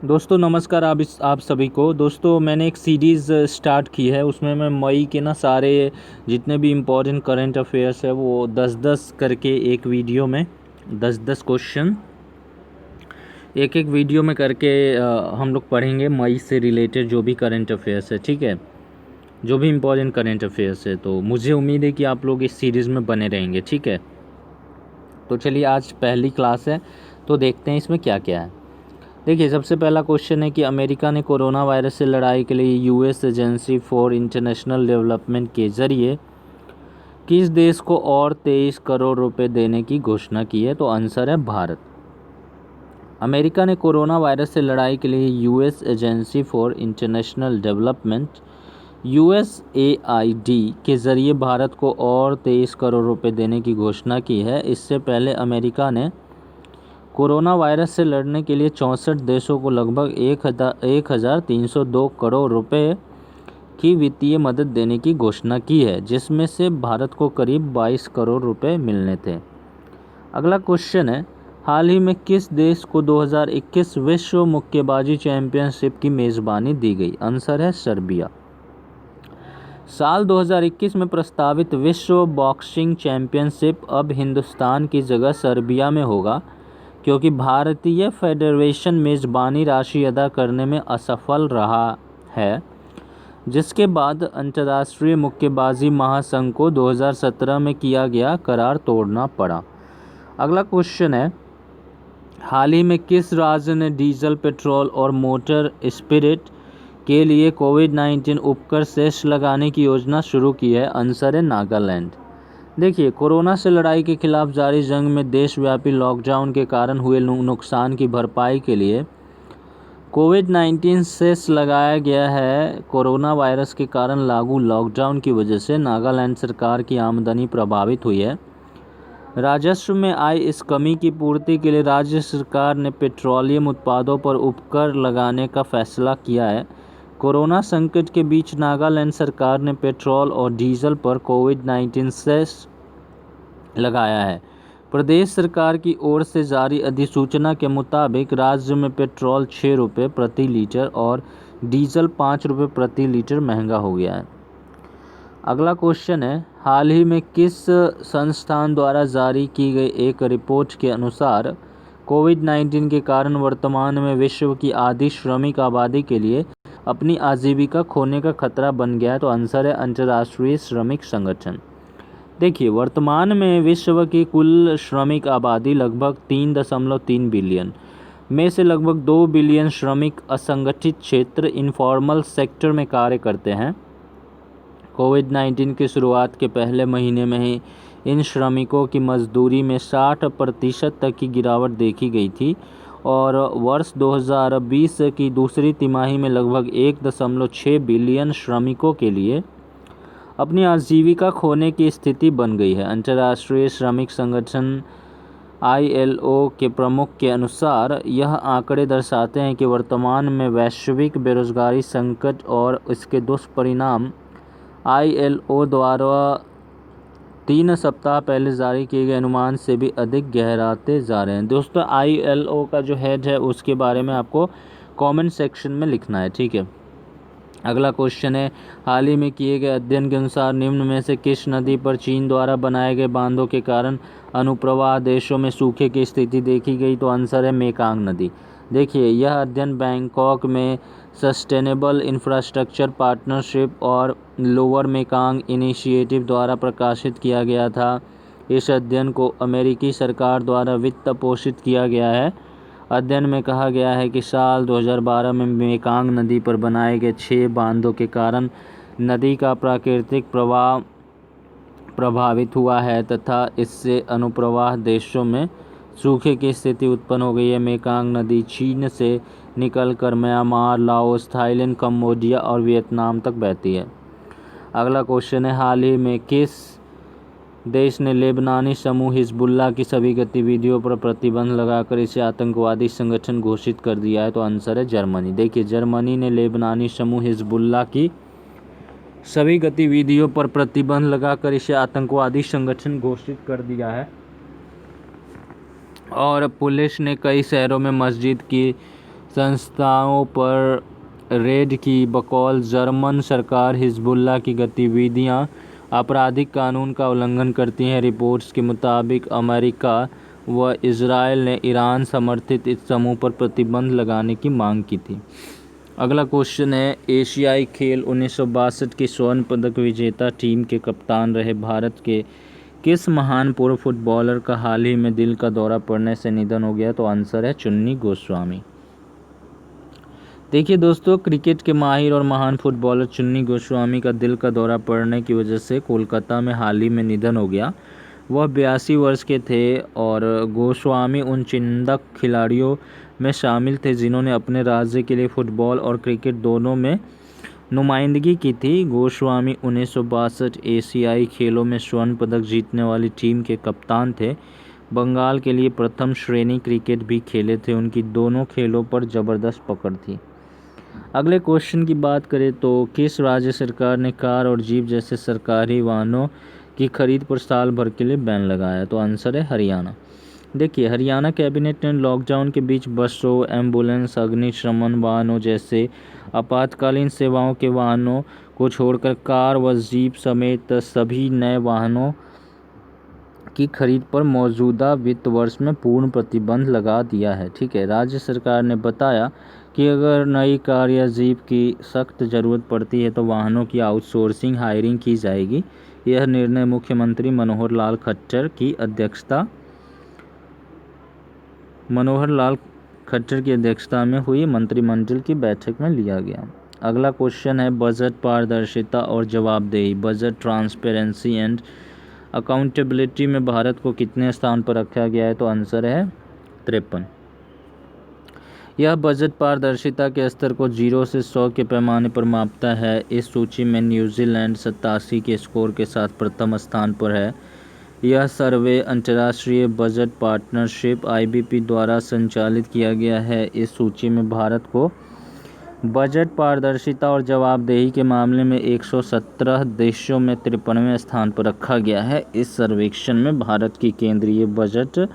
दोस्तों नमस्कार। आप सभी को। दोस्तों मैंने एक सीरीज़ स्टार्ट की है, उसमें मैं मई के सारे जितने भी इम्पोर्टेंट करंट अफेयर्स है वो 10-10 करके एक वीडियो में 10-10 क्वेश्चन एक वीडियो में करके हम लोग पढ़ेंगे। मई से रिलेटेड जो भी करंट अफेयर्स है, ठीक है, जो भी इम्पोर्टेंट करंट अफेयर्स है, तो मुझे उम्मीद है कि आप लोग इस सीरीज़ में बने रहेंगे, ठीक है। तो चलिए, आज पहली क्लास है तो देखते हैं इसमें क्या क्या है। देखिए, सबसे पहला क्वेश्चन है कि अमेरिका ने कोरोना वायरस से लड़ाई के लिए US agency for international development के ज़रिए किस देश को और 23 करोड़ रुपए देने की घोषणा की है? तो आंसर है भारत। अमेरिका ने कोरोना वायरस से लड़ाई के लिए US agency for international development USAID के ज़रिए भारत को और 23 करोड़ रुपए देने की घोषणा की है। इससे पहले अमेरिका ने कोरोना वायरस से लड़ने के लिए 64 देशों को लगभग 1,302 करोड़ रुपए की वित्तीय मदद देने की घोषणा की है, जिसमें से भारत को करीब 22 करोड़ रुपए मिलने थे। अगला क्वेश्चन है, हाल ही में किस देश को 2021 विश्व मुक्केबाजी चैंपियनशिप की मेज़बानी दी गई? आंसर है सर्बिया। साल 2021 में प्रस्तावित विश्व बॉक्सिंग चैंपियनशिप अब हिंदुस्तान की जगह सर्बिया में होगा, क्योंकि भारतीय फेडरेशन मेज़बानी राशि अदा करने में असफल रहा है, जिसके बाद अंतर्राष्ट्रीय मुक्केबाजी महासंघ को 2017 में किया गया करार तोड़ना पड़ा। अगला क्वेश्चन है, हाल ही में किस राज्य ने डीजल, पेट्रोल और मोटर स्पिरिट के लिए कोविड-19 उपकर सेस लगाने की योजना शुरू की है? आंसर है नागालैंड। देखिए, कोरोना से लड़ाई के खिलाफ जारी जंग में देशव्यापी लॉकडाउन के कारण हुए नुकसान की भरपाई के लिए कोविड-19 सेस लगाया गया है। कोरोना वायरस के कारण लागू लॉकडाउन की वजह से नागालैंड सरकार की आमदनी प्रभावित हुई है। राजस्व में आई इस कमी की पूर्ति के लिए राज्य सरकार ने पेट्रोलियम उत्पादों पर उपकर लगाने का फैसला किया है। कोरोना संकट के बीच नागालैंड सरकार ने पेट्रोल और डीजल पर कोविड-19 सेस लगाया है। प्रदेश सरकार की ओर से जारी अधिसूचना के मुताबिक राज्य में पेट्रोल 6 रुपये प्रति लीटर और डीजल 5 रुपये प्रति लीटर महंगा हो गया है। अगला क्वेश्चन है, हाल ही में किस संस्थान द्वारा जारी की गई एक रिपोर्ट के अनुसार कोविड-19 के कारण वर्तमान में विश्व की आधी श्रमिक आबादी के लिए अपनी आजीविका खोने का खतरा बन गया है? तो आंसर है अंतर्राष्ट्रीय श्रमिक संगठन। देखिए, वर्तमान में विश्व की कुल श्रमिक आबादी लगभग 3.3 बिलियन में से लगभग 2 बिलियन श्रमिक असंगठित क्षेत्र इनफॉर्मल सेक्टर में कार्य करते हैं। कोविड-19 की शुरुआत के पहले महीने में ही इन श्रमिकों की मजदूरी में 60% तक की गिरावट देखी गई थी और वर्ष 2020 की दूसरी तिमाही में लगभग 1.6 बिलियन श्रमिकों के लिए अपनी आजीविका खोने की स्थिति बन गई है। अंतर्राष्ट्रीय श्रमिक संगठन ILO के प्रमुख के अनुसार यह आंकड़े दर्शाते हैं कि वर्तमान में वैश्विक बेरोजगारी संकट और इसके दुष्परिणाम ILO द्वारा 3 सप्ताह पहले जारी किए गए अनुमान से भी अधिक गहराते जा रहे हैं। दोस्तों, ILO का जो हेड है उसके बारे में आपको कमेंट सेक्शन में लिखना है, ठीक है। अगला क्वेश्चन है, हाल ही में किए गए अध्ययन के अनुसार निम्न में से किस नदी पर चीन द्वारा बनाए गए बांधों के कारण अनुप्रवाह देशों में सूखे की स्थिति देखी गई? तो आंसर है मेकांग नदी। देखिए, यह अध्ययन बैंकॉक में सस्टेनेबल इंफ्रास्ट्रक्चर पार्टनरशिप और लोअर मेकांग इनिशिएटिव द्वारा प्रकाशित किया गया था। इस अध्ययन को अमेरिकी सरकार द्वारा वित्त पोषित किया गया है। अध्ययन में कहा गया है कि साल 2012 में मेकांग नदी पर बनाए गए 6 बांधों के कारण नदी का प्राकृतिक प्रवाह प्रभावित हुआ है तथा इससे अनुप्रवाह देशों में सूखे की स्थिति उत्पन्न हो गई है। मेकांग नदी चीन से निकलकर म्यांमार, लाओस, थाईलैंड, कंबोडिया और वियतनाम तक बहती है। अगला क्वेश्चन है, हाल ही में किस देश ने लेबनानी समूह हिजबुल्लाह की सभी गतिविधियों पर प्रतिबंध लगाकर इसे आतंकवादी संगठन घोषित कर दिया है? तो आंसर है जर्मनी। देखिए, जर्मनी ने लेबनानी समूह हिजबुल्लाह की सभी गतिविधियों पर प्रतिबंध लगाकर इसे आतंकवादी संगठन घोषित कर दिया है और पुलिस ने कई शहरों में मस्जिद की संस्थाओं पर रेड की बकौल जर्मन सरकार हिजबुल्लाह की गतिविधियां आपराधिक कानून का उल्लंघन करती हैं। रिपोर्ट्स के मुताबिक अमेरिका व इजरायल ने ईरान समर्थित इस समूह पर प्रतिबंध लगाने की मांग की थी। अगला क्वेश्चन है, एशियाई खेल 1962 की स्वर्ण पदक विजेता टीम के कप्तान रहे भारत के किस महान पूर्व फुटबॉलर का हाल ही में दिल का दौरा पड़ने से निधन हो गया? तो आंसर है चुन्नी गोस्वामी। देखिए दोस्तों, क्रिकेट के माहिर और महान फुटबॉलर चुन्नी गोस्वामी का दिल का दौरा पड़ने की वजह से कोलकाता में हाल ही में निधन हो गया। वह 82 वर्ष के थे और गोस्वामी उन चुनिंदा खिलाड़ियों में शामिल थे जिन्होंने अपने राज्य के लिए फुटबॉल और क्रिकेट दोनों में नुमाइंदगी की थी। गोस्वामी 1962 एशियाई खेलों में स्वर्ण पदक जीतने वाली टीम के कप्तान थे। बंगाल के लिए प्रथम श्रेणी क्रिकेट भी खेले थे। उनकी दोनों खेलों पर ज़बरदस्त पकड़ थी। अगले क्वेश्चन की बात करें तो किस राज्य सरकार ने कार और जीप जैसे सरकारी वाहनों की खरीद पर साल भर के लिए बैन लगाया? तो आंसर है हरियाणा। देखिए, हरियाणा कैबिनेट ने लॉकडाउन के बीच बसों, एम्बुलेंस, अग्निशमन वाहनों जैसे आपातकालीन सेवाओं के वाहनों को छोड़कर कार व जीप समेत सभी नए वाहनों की खरीद पर मौजूदा वित्त वर्ष में पूर्ण प्रतिबंध लगा दिया है। ठीक है, राज्य सरकार ने बताया कि अगर नई कार या जीप की सख्त ज़रूरत पड़ती है तो वाहनों की आउटसोर्सिंग हायरिंग की जाएगी। यह निर्णय मुख्यमंत्री मनोहर लाल खट्टर की अध्यक्षता में हुई मंत्रिमंडल की बैठक में लिया गया। अगला क्वेश्चन है, बजट पारदर्शिता और जवाबदेही, बजट ट्रांसपेरेंसी एंड अकाउंटेबिलिटी में भारत को कितने स्थान पर रखा गया है? तो आंसर है 53। यह बजट पारदर्शिता के स्तर को 0 से 100 के पैमाने पर मापता है। इस सूची में न्यूजीलैंड 87 के स्कोर के साथ प्रथम स्थान पर है। यह सर्वे अंतर्राष्ट्रीय बजट पार्टनरशिप IBP द्वारा संचालित किया गया है। इस सूची में भारत को बजट पारदर्शिता और जवाबदेही के मामले में 117 देशों में 53वें स्थान पर रखा गया है। इस सर्वेक्षण में भारत की केंद्रीय बजट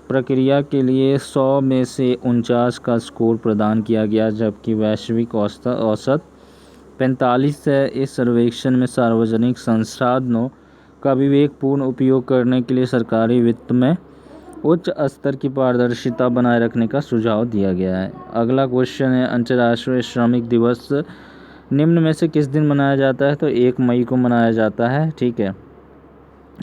प्रक्रिया के लिए 100 में से 49 का स्कोर प्रदान किया गया, जबकि वैश्विक औसत 45 है। इस सर्वेक्षण में सार्वजनिक संसाधनों का विवेकपूर्ण उपयोग करने के लिए सरकारी वित्त में उच्च स्तर की पारदर्शिता बनाए रखने का सुझाव दिया गया है। अगला क्वेश्चन है, अंतर्राष्ट्रीय श्रमिक दिवस निम्न में से किस दिन मनाया जाता है? तो 1 मई को मनाया जाता है। ठीक है,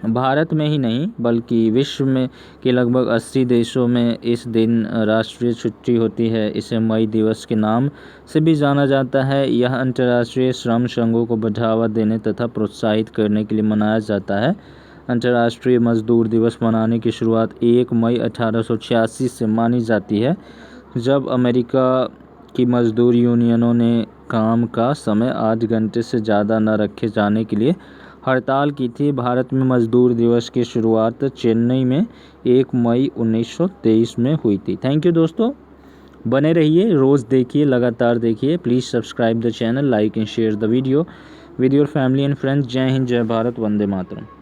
भारत में ही नहीं बल्कि विश्व में के लगभग 80 देशों में इस दिन राष्ट्रीय छुट्टी होती है। इसे मई दिवस के नाम से भी जाना जाता है। यह अंतर्राष्ट्रीय श्रम संघों को बढ़ावा देने तथा प्रोत्साहित करने के लिए मनाया जाता है। अंतर्राष्ट्रीय मजदूर दिवस मनाने की शुरुआत 1 मई 1886 से मानी जाती है, जब अमेरिका की मजदूर यूनियनों ने काम का समय 8 घंटे से ज़्यादा न रखे जाने के लिए हड़ताल की थी। भारत में मजदूर दिवस की शुरुआत चेन्नई में 1 मई 1923 में हुई थी। थैंक यू दोस्तों, बने रहिए, रोज़ देखिए, लगातार देखिए। Please subscribe the channel, like and share the video with your family and friends. जय हिंद, जय भारत, वंदे मातरम।